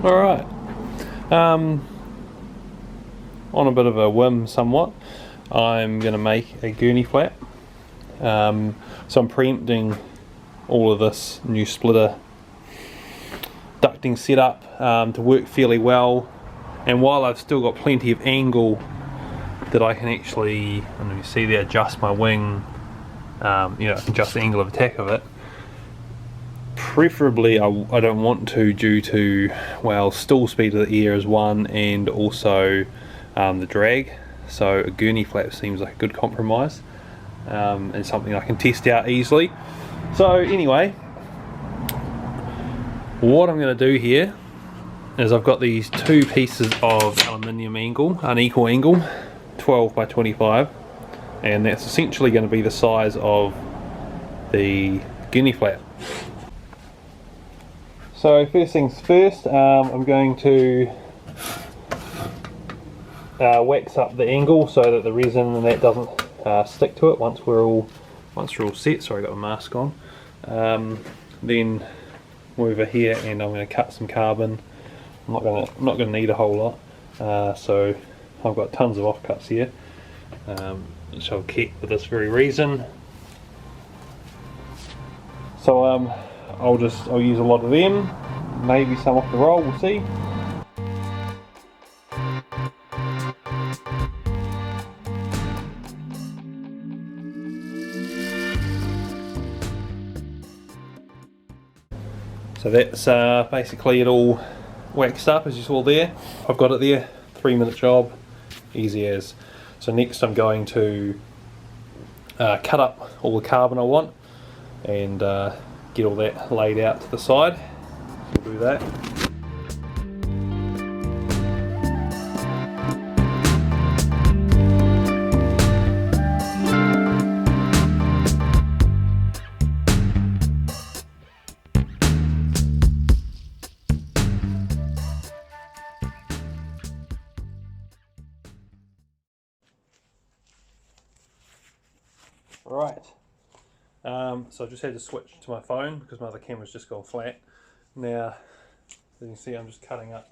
Alright, on a bit of a whim somewhat, I'm going to make a gurney flat. So I'm preempting all of this new splitter ducting setup to work fairly well, and while I've still got plenty of angle that I can actually, and you see there, adjust my wing, I can adjust the angle of attack of it. Preferably I don't want to, due to, well, stall speed of the air is one, and also the drag. So a gurney flap seems like a good compromise, and something I can test out easily. So anyway, what I'm going to do here is I've got these two pieces of aluminium angle, unequal angle, 12 by 25, and that's essentially going to be the size of the gurney flap. So first things first, I'm going to wax up the angle so that the resin and that doesn't stick to it once we're all set. Sorry, I got my mask on. Then over here, and I'm going to cut some carbon. I'm not going to need a whole lot, so I've got tons of offcuts here, which I'll keep for this very reason. So I'll use a lot of them, maybe some off the roll, we'll see. So that's basically it all waxed up, as you saw there. I've got it there, 3-minute job, easy as. So next I'm going to cut up all the carbon I want and get all that laid out to the side. We'll do that. Right, so I just had to switch to my phone because my other camera's just gone flat. Now, as you can see, I'm just cutting up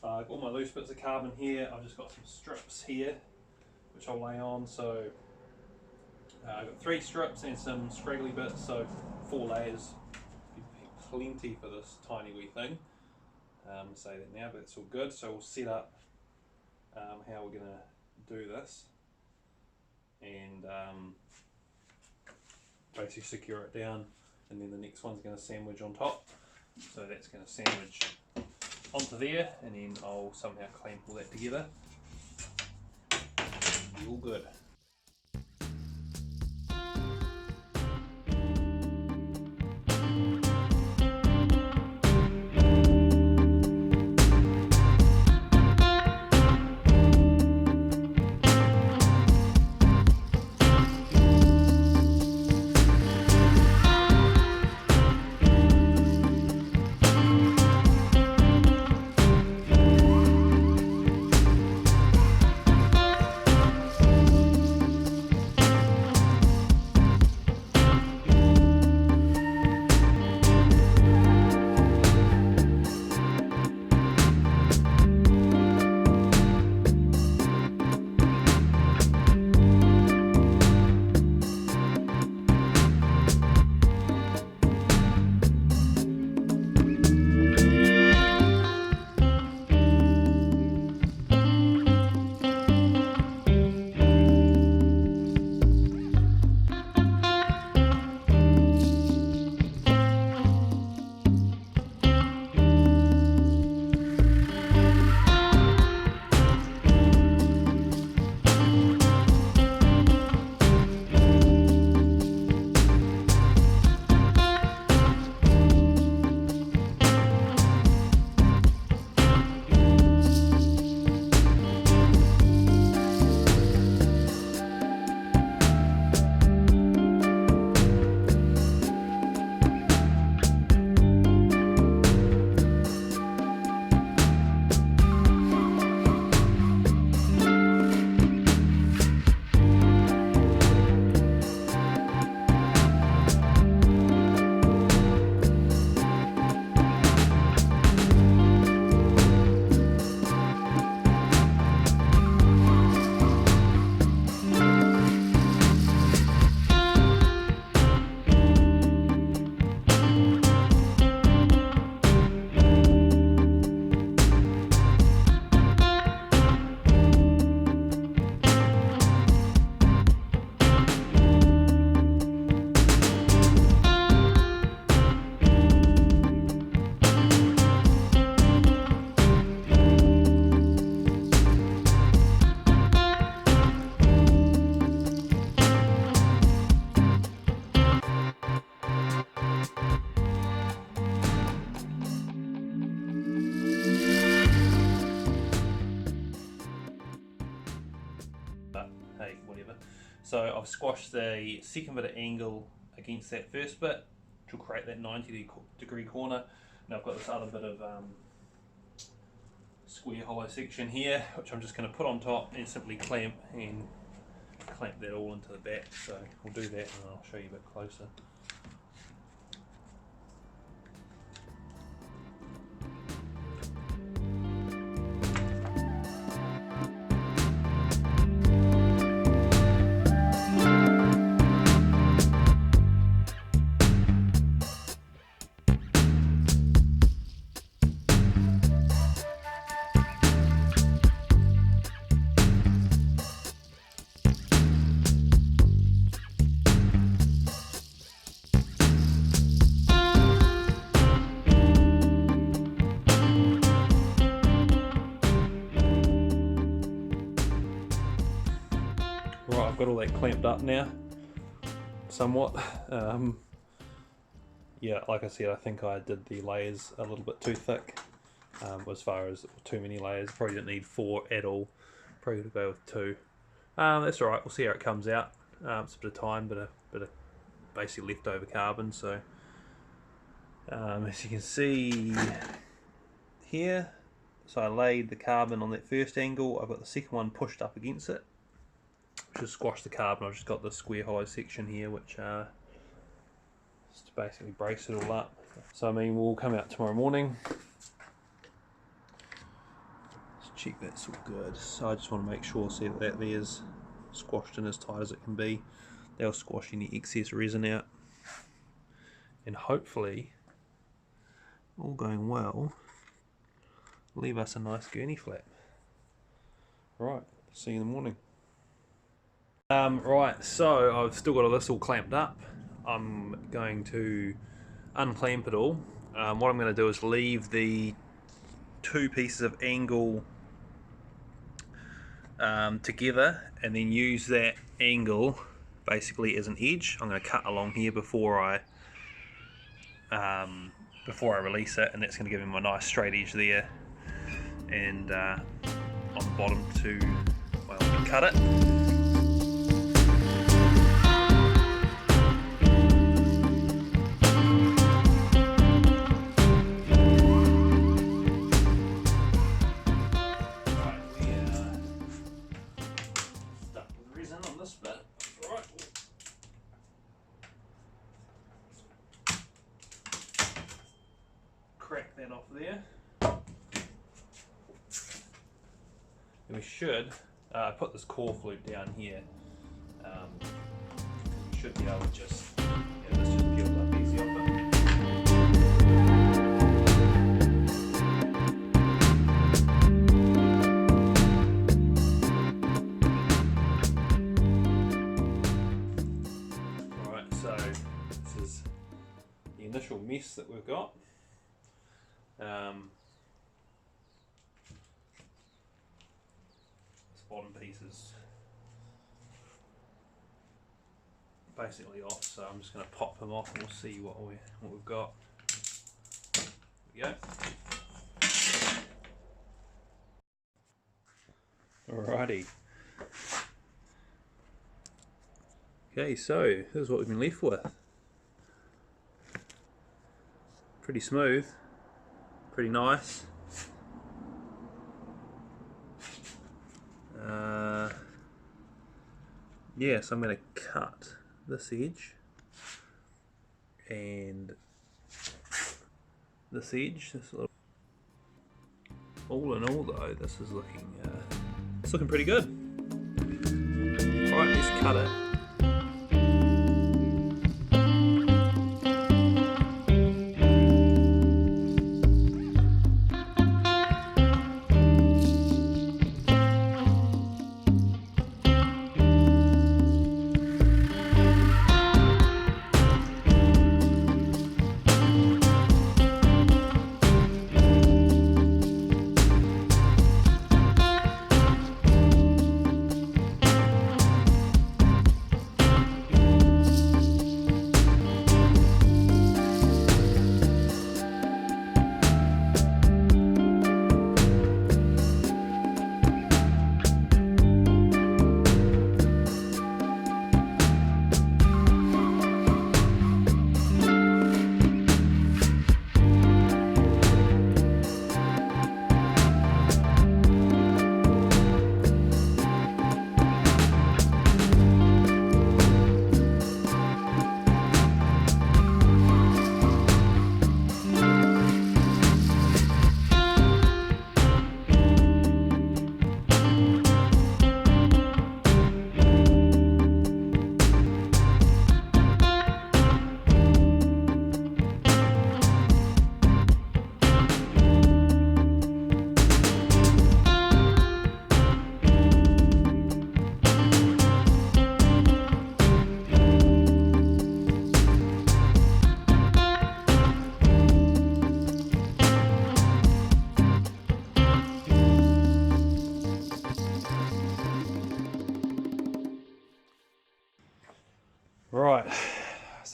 all my loose bits of carbon here. I've just got some strips here which I'll lay on. So I've got 3 strips and some scraggly bits, so 4 layers. Plenty for this tiny wee thing. Say that now, but it's all good. So we'll set up how we're going to do this, and basically secure it down, and then the next one's going to sandwich on top. So that's going to sandwich onto there, and then I'll somehow clamp all that together. Be all good. So I've squashed the second bit of angle against that first bit, which will create that 90-degree corner. Now I've got this other bit of square hollow section here, which I'm just going to put on top and simply clamp that all into the back. So we'll do that and I'll show you a bit closer. Right, I've got all that clamped up now, somewhat. Yeah, like I said, I think I did the layers a little bit too thick, as far as too many layers. Probably didn't need 4 at all, probably going to go with 2. That's alright, we'll see how it comes out. It's a bit of time, bit of basically leftover carbon. So as you can see here, so I laid the carbon on that first angle, I've got the second one pushed up against it, which has squashed the carbon. I've just got the square hollow section here, which just to basically brace it all up. So I mean, we'll come out tomorrow morning. Let's check that's all good. So I just want to make sure, see that there's squashed in as tight as it can be. That'll squash any excess resin out, and hopefully, all going well, leave us a nice gurney flap. Right, see you in the morning. Right, so I've still got this all clamped up. I'm going to unclamp it all. What I'm going to do is leave the 2 pieces of angle together, and then use that angle basically as an edge. I'm going to cut along here before I release it, and that's going to give him a nice straight edge there, and on the bottom to, well, cut it. Crack that off there. And we should put this core flute down here. Should be able to just, yeah, this just peeled up easy off it. Alright, so this is the initial mess that we've got. This bottom piece is basically off, so I'm just going to pop them off and we'll see what we've got. There we go. Alrighty. Okay, so this is what we've been left with. Pretty smooth. Pretty nice. Yeah, so I'm going to cut this edge and this edge. This little. All in all, though, this is looking it's looking pretty good. All right, let's cut it.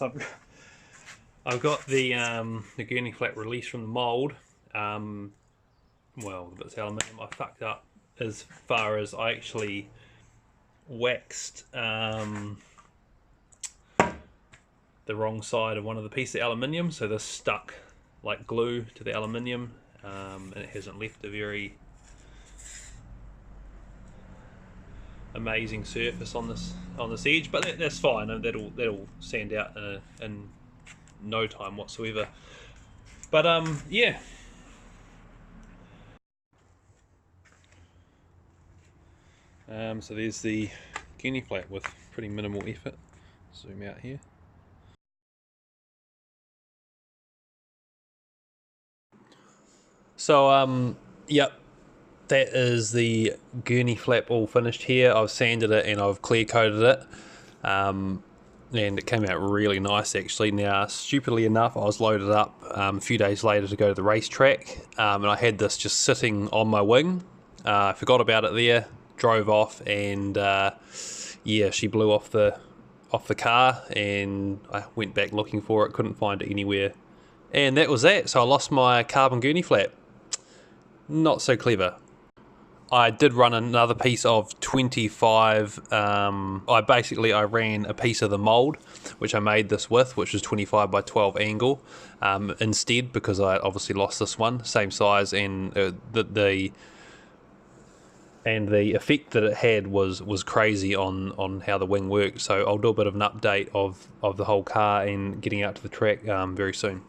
So I've got the Gurney flap released from the mould. Well, the bit's aluminium. I fucked up as far as I actually waxed the wrong side of one of the pieces of aluminium, so this stuck like glue to the aluminium, and it hasn't left a very amazing surface on this edge, but that's fine. That'll sand out in no time whatsoever. But yeah. So there's the Gurney flap with pretty minimal effort. Zoom out here. So yep, that is the Gurney flap all finished here. I've sanded it and I've clear coated it, and it came out really nice actually. Now, stupidly enough, I was loaded up a few days later to go to the racetrack, and I had this just sitting on my wing. I forgot about it there, drove off, and yeah, she blew off the car, and I went back looking for it, couldn't find it anywhere, and that was that. So I lost my carbon Gurney flap. Not so clever. I did run another piece of 25, I ran a piece of the mould, which I made this with, which was 25 by 12 angle, instead, because I obviously lost this one, same size, and the effect that it had was crazy on how the wing worked. So I'll do a bit of an update of the whole car and getting out to the track very soon.